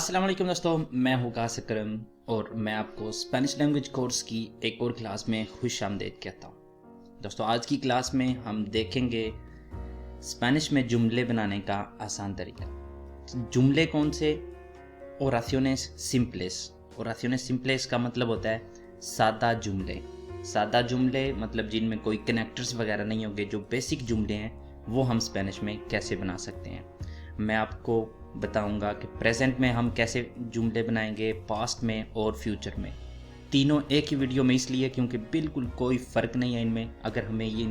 अस्सलाम वालेकुम दोस्तों, मैं हूँ कास अकरम और मैं आपको स्पेनिश लैंग्वेज कोर्स की एक और क्लास में खुश आमदीद कहता हूँ। दोस्तों, आज की क्लास में हम देखेंगे स्पेनिश में जुमले बनाने का आसान तरीका। जुमले कौन से? ओराciones simples। ओराciones simples का मतलब होता है सादा जुमले। सादा जुमले मतलब जिनमें कोई कनेक्टर्स वगैरह नहीं होंगे, जो बेसिक जुमले हैं वो हम स्पेनिश में कैसे बना सकते हैं। मैं आपको बताऊंगा कि प्रेजेंट में हम कैसे जुमले बनाएंगे, पास्ट में और फ्यूचर में। तीनों एक ही वीडियो में इसलिए क्योंकि बिल्कुल कोई फ़र्क नहीं है इनमें। अगर हमें ये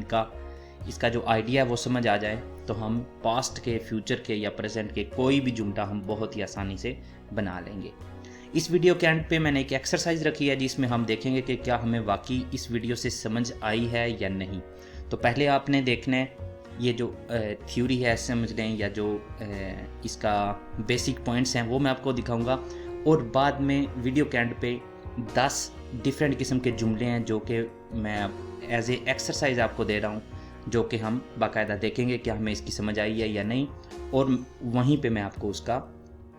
इसका जो आइडिया है वो समझ आ जाए तो हम पास्ट के, फ्यूचर के या प्रेजेंट के कोई भी जुमला हम बहुत ही आसानी से बना लेंगे। इस वीडियो के एंड पे मैंने एक एक्सरसाइज रखी है जिसमें हम देखेंगे कि क्या हमें वाकई इस वीडियो से समझ आई है या नहीं। तो पहले आपने देखना है ये जो थ्योरी है समझ लें, या जो इसका बेसिक पॉइंट्स हैं वो मैं आपको दिखाऊंगा, और बाद में वीडियो के एंड पे 10 डिफरेंट किस्म के जुमले हैं जो कि मैं एज ए एक्सरसाइज आपको दे रहा हूँ, जो कि हम बाकायदा देखेंगे कि हमें इसकी समझ आई है या नहीं, और वहीं पे मैं आपको उसका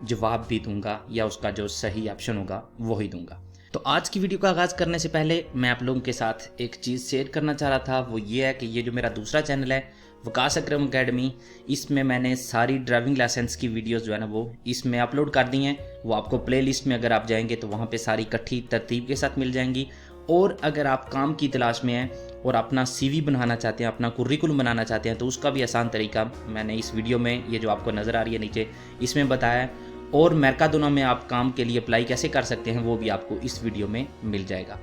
जवाब भी दूंगा या उसका जो सही ऑप्शन होगा वही दूंगा। तो आज की वीडियो का आगाज़ करने से पहले मैं आप लोगों के साथ एक चीज़ शेयर करना चाह रहा था, वो ये है कि ये जो मेरा दूसरा चैनल है वकास अकरम अकेडमी, इसमें मैंने सारी ड्राइविंग लाइसेंस की वीडियोस जो है ना वो इसमें अपलोड कर दी हैं। वो आपको प्लेलिस्ट में अगर आप जाएंगे तो वहाँ पे सारी इकट्ठी तरतीब के साथ मिल जाएंगी। और अगर आप काम की तलाश में हैं और अपना CV बनाना चाहते हैं, अपना कुर्रिकुलम बनाना चाहते हैं, तो उसका भी आसान तरीका मैंने इस वीडियो में, ये जो आपको नज़र आ रही है नीचे, इसमें बताया है। और मेरकाडोना में आप काम के लिए अप्लाई कैसे कर सकते हैं वो भी आपको इस वीडियो में मिल जाएगा।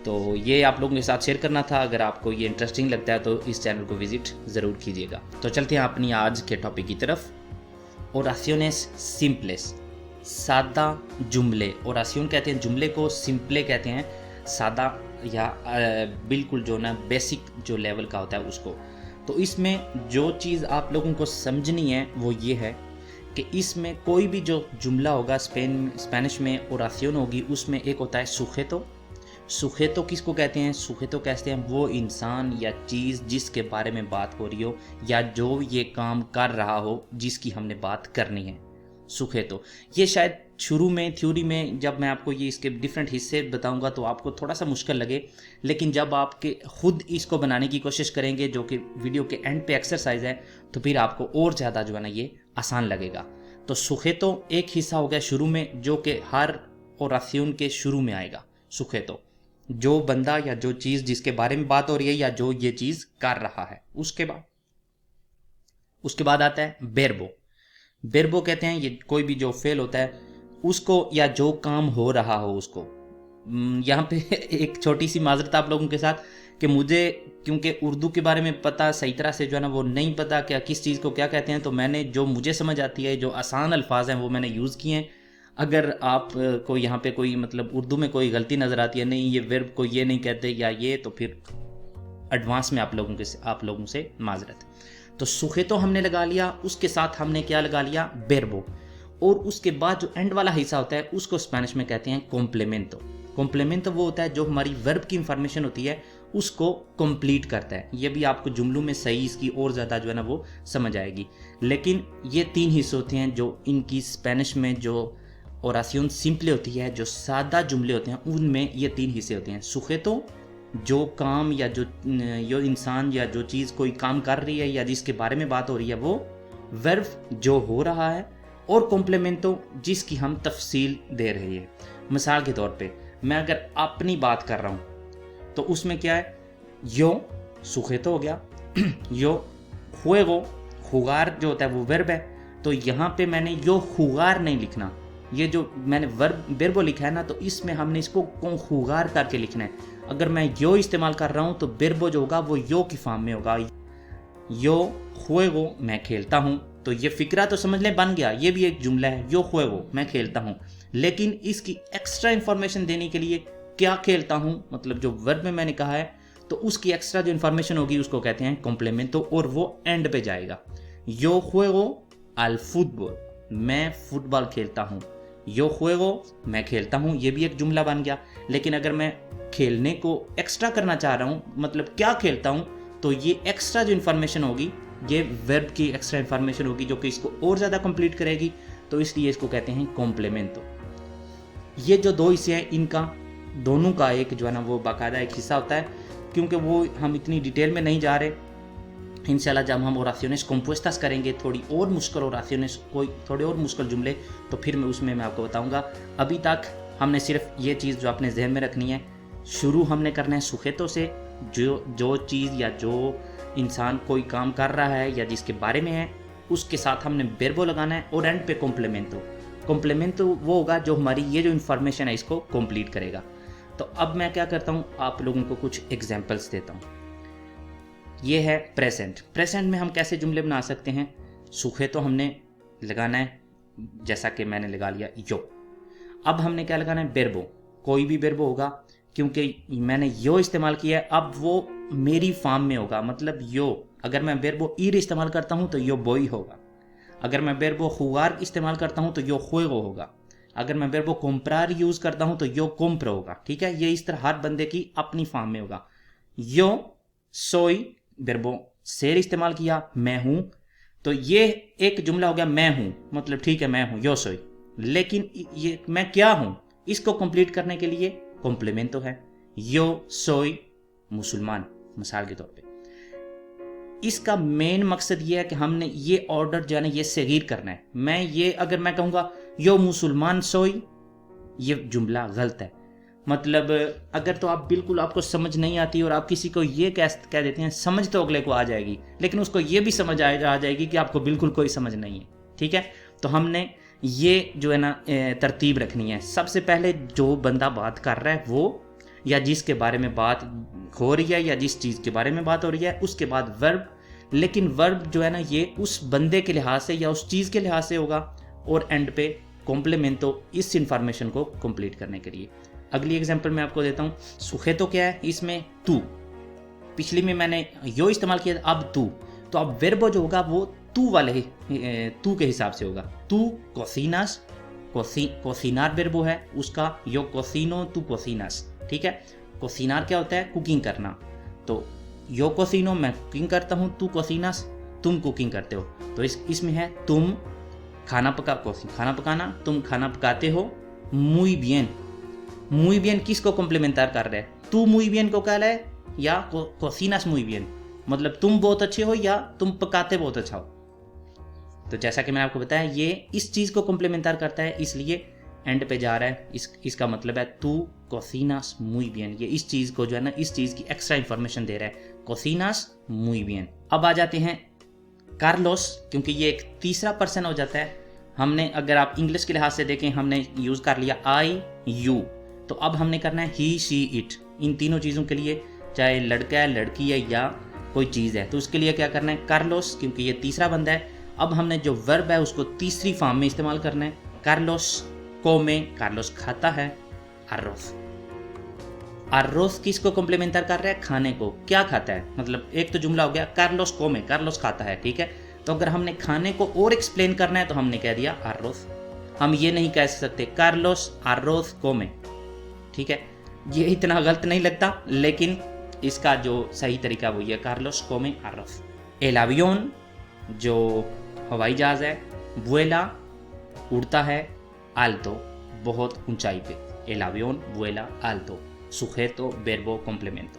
तो ये आप लोगों के साथ शेयर करना था। अगर आपको ये इंटरेस्टिंग लगता है तो इस चैनल को विजिट ज़रूर कीजिएगा। तो चलते हैं अपनी आज के टॉपिक की तरफ। ओराciones simples, सादा जुमले। ओरासियोन कहते हैं जुमले को, सिंपले कहते हैं सादा या बिल्कुल जो ना बेसिक जो लेवल का होता है उसको। तो इसमें जो चीज़ आप लोगों को समझनी है वो ये है कि इसमें कोई भी जो जुमला होगा स्पेनिश में ओरासियोन होगी, उसमें एक होता है सुजेतो। सुजेतो किसको कहते हैं? सुजेतो कहते हैं वो इंसान या चीज़ जिसके बारे में बात हो रही हो या जो ये काम कर रहा हो जिसकी हमने बात करनी है, सुजेतो। ये शायद शुरू में थ्योरी में जब मैं आपको ये इसके डिफरेंट हिस्से बताऊंगा तो आपको थोड़ा सा मुश्किल लगे, लेकिन जब आपके खुद इसको बनाने की कोशिश करेंगे, जो कि वीडियो के एंड पे एक्सरसाइज है, तो फिर आपको और ज़्यादा जो है ना ये आसान लगेगा। तो सुजेतो एक हिस्सा हो गया शुरू में, जो कि हर ओरासियोन के शुरू में आएगा। सुजेतो जो बंदा या जो चीज़ जिसके बारे में बात हो रही है या जो ये चीज़ कर रहा है। उसके बाद आता है बेरबो। बेरबो कहते हैं ये कोई भी जो फेल होता है उसको, या जो काम हो रहा हो उसको। यहाँ पे एक छोटी सी माजरत आप लोगों के साथ कि मुझे क्योंकि उर्दू के बारे में पता सही तरह से जो है ना वो नहीं पता क्या किस चीज़ को क्या कहते हैं, तो मैंने जो मुझे समझ आती है, जो आसान अल्फाज हैं वो मैंने यूज़ किए हैं। अगर आप को यहाँ पे कोई मतलब उर्दू में कोई गलती नज़र आती है, नहीं ये वर्ब को ये नहीं कहते या ये, तो फिर एडवांस में आप लोगों से माजरत। तो सुजेतो हमने लगा लिया, उसके साथ हमने क्या लगा लिया? बेरबो। और उसके बाद जो एंड वाला हिस्सा होता है उसको स्पेनिश में कहते हैं कॉम्प्लीमेंटो। कॉम्प्लीमेंटो वो होता है जो हमारी वर्ब की इंफॉर्मेशन होती है उसको कंप्लीट करता है। ये भी आपको जुमलों में सही इसकी और ज़्यादा जो है ना वो समझ आएगी। लेकिन ये 3 हिस्से होते हैं जो इनकी स्पेनिश में जो ओरासियोन सिंपले होती है, जो सादा जुमले होते हैं, उनमें ये 3 हिस्से होते हैं। सुजेतो जो काम या जो इंसान या जो चीज़ कोई काम कर रही है या जिसके बारे में बात हो रही है वो, वर्ब जो हो रहा है, और कॉम्प्लीमेंटो जिसकी हम तफसील दे रहे हैं। मिसाल के तौर पे मैं अगर अपनी बात कर रहा हूँ तो उसमें क्या है? यो सुजेतो हो गया। यो जुego, जुगार जो होता है वो वर्ब है, तो यहाँ पे मैंने यो जुगार नहीं लिखना। ये जो मैंने वर्बो लिखा है ना, तो इसमें हमने इसको जुगार करके लिखना है। अगर मैं यो इस्तेमाल कर रहा हूँ तो वर्बो जो होगा वो यो की फॉर्म में होगा। यो जुego मैं खेलता हूँ, तो ये फिक्रा तो समझ लें बन गया, ये भी एक जुमला है, यो जुego मैं खेलता हूँ। लेकिन इसकी एक्स्ट्रा इन्फॉर्मेशन देने के लिए क्या खेलता हूँ, मतलब जो वर्ब में मैंने कहा है, तो उसकी एक्स्ट्रा जो इन्फॉर्मेशन होगी उसको कहते हैं कॉम्प्लीमेंटो, और वो एंड पे जाएगा। यो जुego al fútbol, मैं फुटबॉल खेलता हूँ। यो जुego मैं खेलता हूँ, ये भी एक जुमला बन गया। लेकिन अगर मैं खेलने को एक्स्ट्रा करना चाह रहा हूँ, मतलब क्या खेलता हूँ, तो ये एक्स्ट्रा जो इन्फॉर्मेशन होगी ये वर्ब की एक्स्ट्रा इन्फॉर्मेशन होगी जो कि इसको और ज़्यादा कंप्लीट करेगी। तो इसलिए इसको कहते हैं कॉम्प्लेमेंटो। ये जो दो हिस्से हैं इनका दोनों का एक जो है ना वो बाकायदा एक हिस्सा होता है, क्योंकि वो हम इतनी डिटेल में नहीं जा रहे। इंशाल्लाह जब हम ओराciones compuestas करेंगे, थोड़ी और मुश्किल ओराciones, कोई थोड़े और मुश्किल जुमले, तो फिर उसमें मैं आपको बताऊंगा। अभी तक हमने सिर्फ ये चीज़ जो अपने जहन में रखनी है, शुरू हमने करना है सुखेतों से, जो चीज़ या जो इंसान कोई काम कर रहा है या जिसके बारे में है उसके साथ हमने verbo लगाना है, और एंड पे कॉम्प्लीमेंटो वो होगा जो हमारी ये जो इन्फॉर्मेशन है इसको कंप्लीट करेगा। तो अब मैं क्या करता हूँ, आप लोगों को कुछ एग्जांपल्स देता हूँ। ये है प्रेजेंट में हम कैसे जुमले बना सकते हैं। सुखेतो हमने लगाना है, जैसा कि मैंने लगा लिया यो। अब हमने क्या लगाना है, verbo, कोई भी verbo होगा, क्योंकि मैंने यो इस्तेमाल किया है, अब वो मेरी फॉर्म में होगा। मतलब यो, अगर मैं verbo ir इस्तेमाल करता हूँ तो यो बोई होगा। अगर मैं verbo jugar इस्तेमाल करता हूँ तो यो juego होगा। अगर मैं verbo comprar यूज करता हूँ तो यो compro होगा। ठीक है, ये इस तरह हर बंदे की अपनी फॉर्म में होगा। यो soy, verbo ser इस्तेमाल किया, मैं हूं, तो ये एक जुमला हो गया, मैं हूं, मतलब ठीक है मैं हूं, यो सोई। लेकिन ये मैं क्या हूं, इसको कंप्लीट करने के लिए कॉम्प्लीमेंटो है, यो सोई मुसलमान, मिसाल के तौर पे। इसका मेन मकसद ये है कि हमने ये ऑर्डर जो है ना ये सगीर करना है। मैं ये अगर मैं कहूँगा यो मुसलमान सोई, ये जुमला गलत है। मतलब अगर तो आप बिल्कुल आपको समझ नहीं आती और आप किसी को ये कह देते हैं, समझ तो अगले को आ जाएगी, लेकिन उसको ये भी समझ आ जाएगी कि आपको बिल्कुल कोई समझ नहीं है। ठीक है, तो हमने ये जो है ना तरतीब रखनी है। सबसे पहले जो बंदा बात कर रहा है वो, या जिसके बारे में बात हो रही है या जिस चीज़ के बारे में बात हो रही है, उसके बाद वर्ब। लेकिन वर्ब जो है ना ये उस बंदे के लिहाज से या उस चीज़ के लिहाज से होगा, और एंड पे कॉम्प्लीमेंटो इस इंफॉर्मेशन को कंप्लीट करने के लिए। अगली एग्जांपल मैं आपको देता हूँ। सुखेतो क्या है, इसमें तू, पिछली में मैंने यो इस्तेमाल किया, अब तू, तो अब वर्बो जो होगा वो तू वाले तू के हिसाब से होगा। तू कोसिनास, कोसिनार वर्बो है उसका, यो कोसिनो तू कोसिनास। ठीक है, कोसिनार क्या होता है, कुकिंग करना, तो यो कोसिनो मैं कुकिंग करता हूँ, तू कोसिनास तुम कुकिंग करते हो। तो इसमें है तुम खाना पकाना, तुम खाना पकाते हो। muy bien किसको कॉम्प्लीमेंटार कर रहा है, तू muy bien को कह रहा है या cocinas muy bien, मतलब तुम बहुत अच्छे हो या तुम पकाते बहुत अच्छा हो। तो जैसा कि मैंने आपको बताया ये इस चीज़ को कॉम्प्लीमेंटार करता है, इसलिए एंड पे जा रहा है। इसका मतलब है तू cocinas muy bien, ये इस चीज़ को जो है ना इस चीज़ की एक्स्ट्रा इंफॉर्मेशन दे रहा है, cocinas muy bien। अब आ जाते हैं कार्लोस, क्योंकि ये एक तीसरा पर्सन हो जाता है। हमने अगर आप इंग्लिश के लिहाज से देखें, हमने यूज़ कर लिया आई यू, तो अब हमने करना है ही शी इट। इन तीनों चीज़ों के लिए, चाहे लड़का है लड़की है या कोई चीज़ है, तो उसके लिए क्या करना है, कार्लोस, क्योंकि ये तीसरा बंदा है। अब हमने जो वर्ब है उसको तीसरी फॉर्म में इस्तेमाल करना है। कार्लोस कोमे, कार्लोस खाता है अर्रोस। अर्रोस किसको कॉम्प्लीमेंटर कर रहा है, खाने को, क्या खाता है, मतलब एक तो जुमला हो गया कार्लोस कोमे, कार्लोस खाता है। ठीक है, तो अगर हमने खाने को और एक्सप्लेन करना है तो हमने कह दिया अर्रोस। हम ये नहीं कह सकते कार्लोस अर्रोस कोमे। ठीक है, ये इतना गलत नहीं लगता, लेकिन इसका जो सही तरीका वो ये कार्लोस कोमे अर्रोस। एल avión, जो हवाई जहाज है, vuela उड़ता है, alto बहुत ऊंचाई पे, L avión vuela alto, sujeto verbo complemento।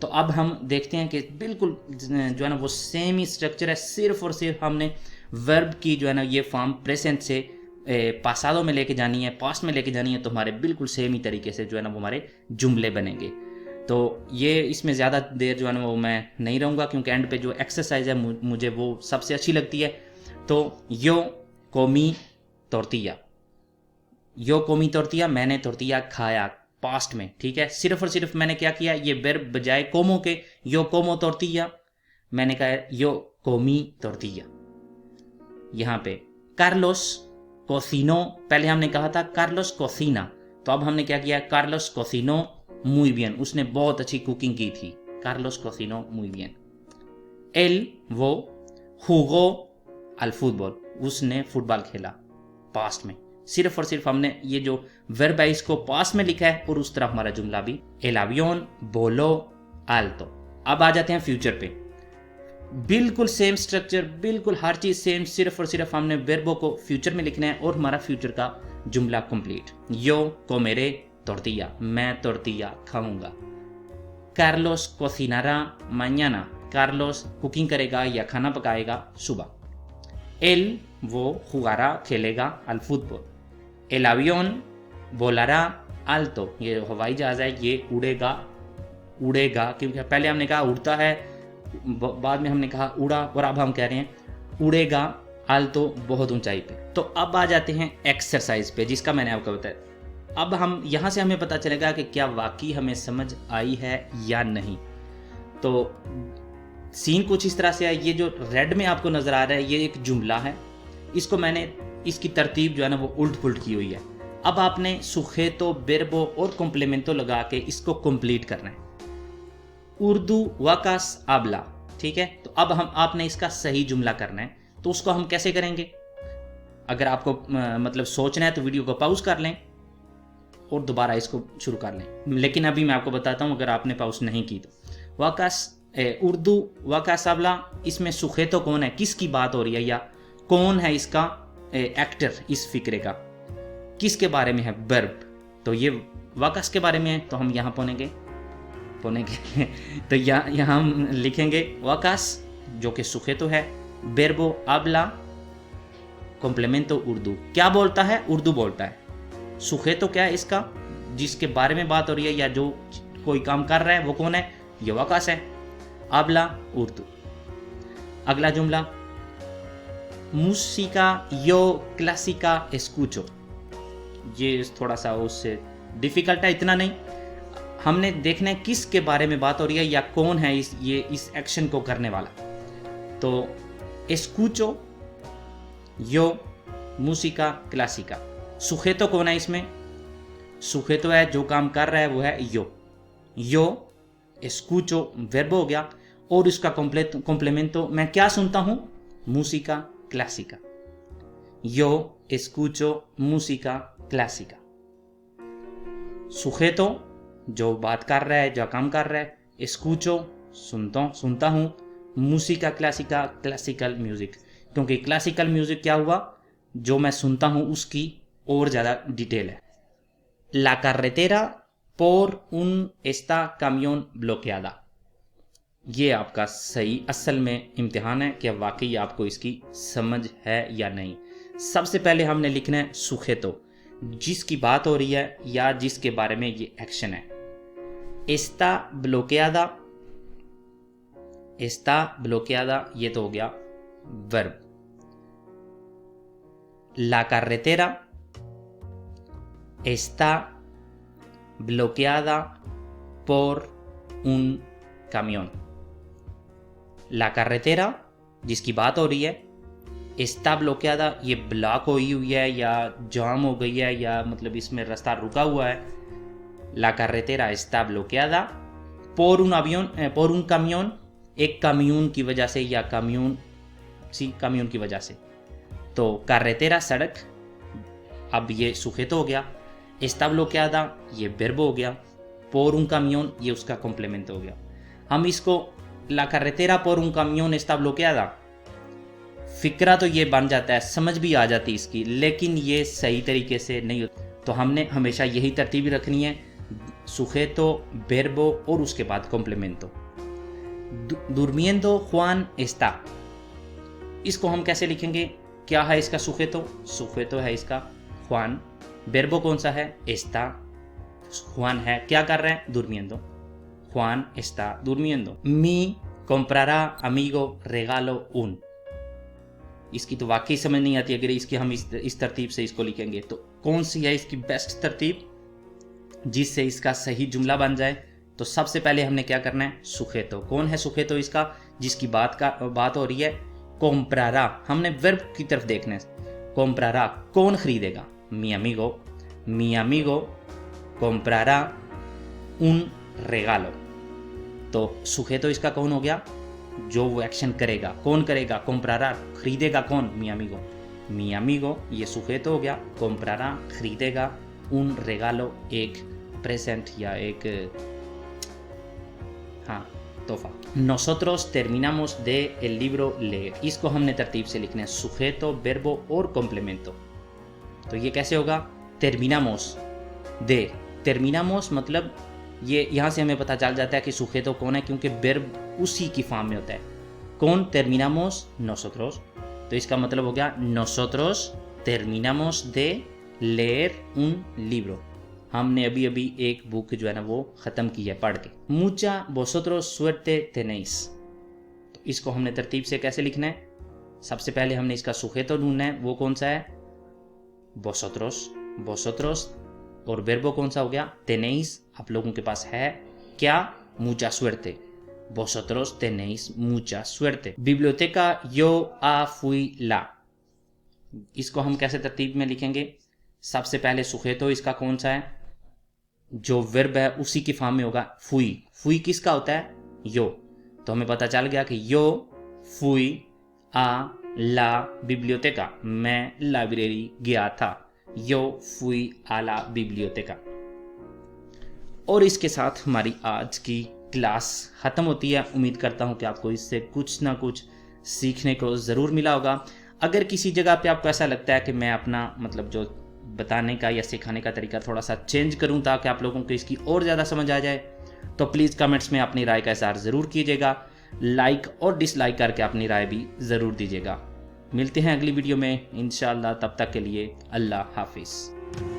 तो अब हम देखते हैं कि बिल्कुल जो है ना वो सेम ही स्ट्रक्चर है, सिर्फ और सिर्फ हमने वर्ब की जो है ना ये फॉर्म प्रेजेंट से पासादो में लेके जानी है, पास्ट में लेके जानी है, तो हमारे बिल्कुल सेम ही तरीके से जो है ना वो हमारे जुमले बनेंगे। तो ये इसमें ज़्यादा देर जो है ना वो मैं नहीं रहूँगा, क्योंकि एंड पे जो एक्सरसाइज है मुझे वो सबसे अच्छी लगती है। तो यो कोमी तोर्तिया, यो कोमी तोर्तिया, मैंने तोर्तिया खाया, पास्ट में। ठीक है, सिर्फ और सिर्फ मैंने क्या किया, ये वर्ब बजाय कोमो के यो कोमो तोर्तिया, मैंने कहा यो कोमी तोर्तिया। यहाँ पे कार्लोस कोसिनो, पहले हमने कहा था कार्लोस कोसिना, तो अब हमने क्या किया, कार्लोस कोसिनो muy bien, उसने बहुत अच्छी कुकिंग की थी, कार्लोस कोसिनो muy bien। एल वो jugó al fútbol, उसने फुटबॉल खेला, पास्ट में। सिर्फ और सिर्फ हमने ये जो वर्ब है इसको पास्ट में लिखा है और उस तरफ हमारा जुमला भी एल avión voló alto। अब आ जाते हैं फ्यूचर पे। बिल्कुल सेम स्ट्रक्चर, बिल्कुल हर चीज़ सेम, सिर्फ और सिर्फ हमने वर्बों को फ्यूचर में लिखना है और हमारा फ्यूचर का जुमला कंप्लीट। यो कोमेरे टोर्टिया, मैं टोर्टिया खाऊंगा। कार्लोस कोसिनारा माñana, कार्लोस कुकिंग करेगा या खाना पकाएगा सुबह। एल वो जुगारा खेलेगा अल football. L avión volará alto, ये हवाई जहाज है, ये उड़ेगा, क्योंकि पहले हमने कहा उड़ता है, बाद में हमने कहा उड़ा, और अब हम कह रहे हैं उड़ेगा आल्तो, बहुत ऊंचाई पे। तो अब आ जाते हैं एक्सरसाइज पे, जिसका मैंने आपको बताया। अब हम यहाँ से हमें पता चलेगा कि क्या वाकई हमें समझ आई है या नहीं। तो सीन कुछ इस तरह से है, ये जो रेड में आपको नजर आ रहा है ये एक जुमला है, इसको मैंने इसकी तरतीब जो है ना वो उल्ट पुल्ट की हुई है। अब आपने सुखेतो, बेरबो और कॉम्प्लीमेंटो लगा के इसको कंप्लीट करना है। उर्दू वकास आबला, ठीक है। तो अब हम आपने इसका सही जुमला करना है, तो उसको हम कैसे करेंगे? अगर आपको मतलब सोचना है तो वीडियो को पॉज कर लें और दोबारा इसको शुरू कर लें, लेकिन अभी मैं आपको बताता हूं अगर आपने पॉज नहीं की तो। वकास उर्दू वकास आबला, इसमें सुखेतो कौन है, किसकी बात हो रही है, या कौन है इसका एक्टर, इस फिक्रे का किसके बारे में है, वर्ब। तो ये वकास के बारे में है, तो हम यहाँ पहुँचेंगे तो यहाँ हम लिखेंगे वकास जो कि सुखेतो है, बेरबो आबला कॉम्प्लीमेंटो उर्दू, क्या बोलता है, उर्दू बोलता है। सुखेतो क्या है इसका, जिसके बारे में बात हो रही है या जो कोई काम कर रहा है वो कौन है, ये वकास है। आबला उर्दू। अगला जुमला, música yo clásica escucho, ये थोड़ा सा उससे डिफिकल्ट है, इतना नहीं। हमने देखना है किसके बारे में बात हो रही है या कौन है इस एक्शन को करने वाला। तो escucho yo música clásica, सुखेतो कौन है इसमें, सुखेतो है जो काम कर रहा है वो है यो escucho वर्ब हो गया, और इसका कॉम्प्लीमेंटो मैं क्या सुनता हूं, música clásica, yo escucho música clásica। सुखेतो जो बात कर रहा है, जो काम कर रहा है, escucho सुनता हूँ, música clásica क्लासिकल म्यूजिक, क्योंकि क्लासिकल म्यूजिक क्या हुआ, जो मैं सुनता हूँ उसकी और ज़्यादा डिटेल है। La carretera por un está camión bloqueada, ये आपका सही असल में इम्तिहान है कि वाकई आपको इसकी समझ है या नहीं। सबसे पहले हमने लिखना है सुखेतो, जिसकी बात हो रही है या जिसके बारे में ये एक्शन है। está bloqueada, ये तो हो गया verb. La carretera está bloqueada por un camión। La carretera जिसकी बात हो रही है, está bloqueada ये ब्लॉक हुई है या जाम हो गई है या मतलब इसमें रास्ता रुका हुआ है। La carretera está bloqueada por un camión, एक कम्यून की वजह से या कम्यून की वजह से। तो carretera सड़क, अब ये सुखेतो हो गया, está bloqueada ये वर्ब हो गया, por un camión ये उसका कॉम्प्लीमेंट हो गया। हम इसको La carretera por un camión está bloqueada, फिक्रा तो ये बन जाता है, समझ भी आ जाती इसकी, लेकिन ये सही तरीके से नहीं होता। तो हमने हमेशा यही तरतीब रखनी है, सुखेतो, वर्बो और उसके बाद कॉम्प्लीमेंटो। durmiendo Juan está, इसको हम कैसे लिखेंगे, क्या है इसका सुखेतो है इसका Juan, वर्बो कौन सा है, está, Juan है, क्या कर रहे हैं, durmiendo, Juan está durmiendo। Mi comprará amigo regalo un, इसकी तो वाकई समझ नहीं आती अगर इसकी हम इस तरतीब से इसको लिखेंगे। तो कौन सी है इसकी बेस्ट तरतीब जिससे इसका सही जुमला बन जाए? तो सबसे पहले हमने क्या करना है, सुखेतो। कौन है सुखेतो इसका, जिसकी बात हो रही है, comprará, हमने वर्ब की तरफ देखना है। comprará कौन खरीदेगा, mi amigo comprará un regalo। तो सुखेतो इसका कौन हो गया, जो वो एक्शन करेगा, कौन करेगा, comprará, खरीदेगा कौन, mi amigo ये सुखेतो हो गया, comprará खरीदेगा, un regalo एक प्रेजेंट या एक, हाँ तोहफा। Nosotros terminamos de el libro leer, इसको हमने तरतीब से लिखना है, sujeto, verbo और complemento। तो ये कैसे होगा, terminamos de, terminamos मतलब ये यहाँ से हमें पता चल जाता है कि sujeto कौन है, क्योंकि verb उसी की फॉर्म में होता है। कौन, terminamos, nosotros। तो इसका मतलब हो गया nosotros terminamos de leer un libro, हमने अभी अभी एक बुक जो है ना वो ख़त्म की है पढ़ के। mucha vosotros suerte tenéis, तो इसको हमने तरतीब से कैसे लिखना है, सबसे पहले हमने इसका सुखेतो ढूंढना है, वो कौन सा है, vosotros, vosotros, और verbo कौन सा हो गया, tenéis, आप लोगों के पास है क्या, mucha suerte, vosotros tenéis mucha suerte। biblioteca yo fui la, इसको हम कैसे तरतीब में लिखेंगे, सबसे पहले सुखेतो इसका कौन सा है, जो वर्ब है उसी की फॉर्म में होगा, फुई। फुई किसका होता है, यो। तो हमें पता चल गया कि यो फुई आ ला बिब्लियोतेका, मैं लाइब्रेरी गया था, यो फुई आ ला बिब्लियोतेका। और इसके साथ हमारी आज की क्लास ख़त्म होती है। उम्मीद करता हूँ कि आपको इससे कुछ ना कुछ सीखने को ज़रूर मिला होगा। अगर किसी जगह पे आपको ऐसा लगता है कि मैं अपना मतलब जो बताने का या सिखाने का तरीका थोड़ा सा चेंज करूं ताकि आप लोगों को इसकी और ज़्यादा समझ आ जाए, तो प्लीज़ कमेंट्स में अपनी राय का इज़हार ज़रूर कीजिएगा। लाइक और डिसलाइक करके अपनी राय भी ज़रूर दीजिएगा। मिलते हैं अगली वीडियो में इंशाअल्लाह, तब तक के लिए अल्लाह हाफिज़।